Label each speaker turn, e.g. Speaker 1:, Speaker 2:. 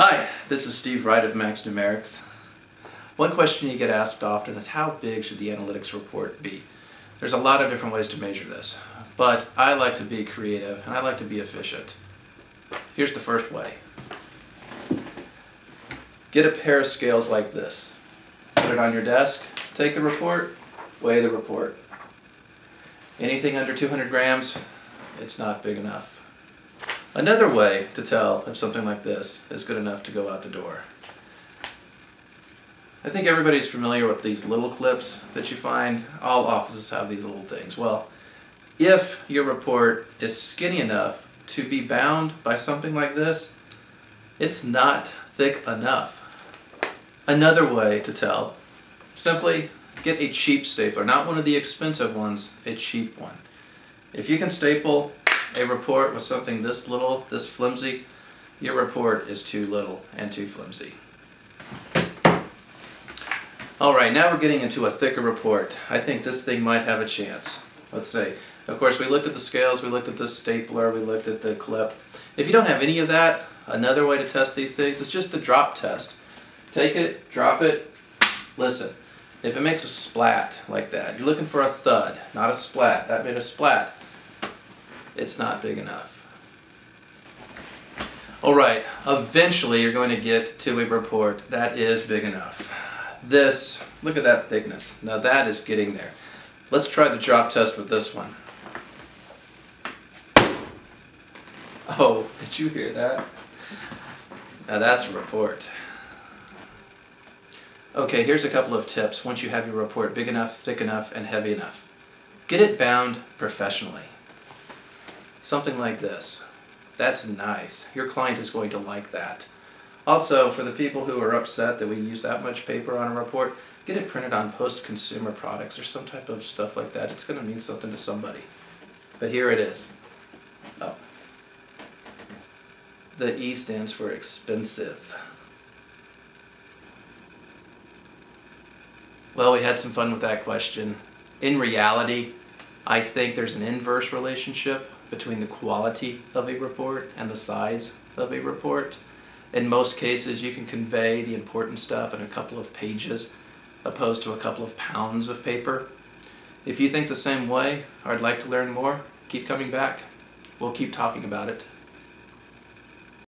Speaker 1: Hi, this is Steve Wright of MaxNumerics. One question you get asked often is how big should the analytics report be? There's a lot of different ways to measure this, but I like to be creative and I like to be efficient. Here's the first way. Get a pair of scales like this. Put it on your desk, take the report, weigh the report. Anything under 200 grams, it's not big enough. Another way to tell if something like this is good enough to go out the door. I think everybody's familiar with these little clips that you find. All offices have these little things. Well, if your report is skinny enough to be bound by something like this, it's not thick enough. Another way to tell, simply get a cheap stapler, not one of the expensive ones, a cheap one. If you can staple a report with something this little, this flimsy, your report is too little and too flimsy. Alright, now we're getting into a thicker report. I think this thing might have a chance. Let's see. Of course, we looked at the scales, we looked at the stapler, we looked at the clip. If you don't have any of that, another way to test these things is just the drop test. Take it, drop it, listen. If it makes a splat like that, you're looking for a thud, not a splat. That made a splat. It's not big enough. Alright, eventually you're going to get to a report that is big enough. This, look at that thickness. Now that is getting there. Let's try the drop test with this one. Oh, did you hear that? Now that's a report. Okay, here's a couple of tips once you have your report big enough, thick enough, and heavy enough. Get it bound professionally. Something like this. That's nice. Your client is going to like that. Also, for the people who are upset that we use that much paper on a report, get it printed on post-consumer products or some type of stuff like that. It's going to mean something to somebody. But here it is. Oh. The E stands for expensive. Well, we had some fun with that question. In reality, I think there's an inverse relationship between the quality of a report and the size of a report. In most cases, you can convey the important stuff in a couple of pages opposed to a couple of pounds of paper. If you think the same way or would like to learn more, keep coming back. We'll keep talking about it.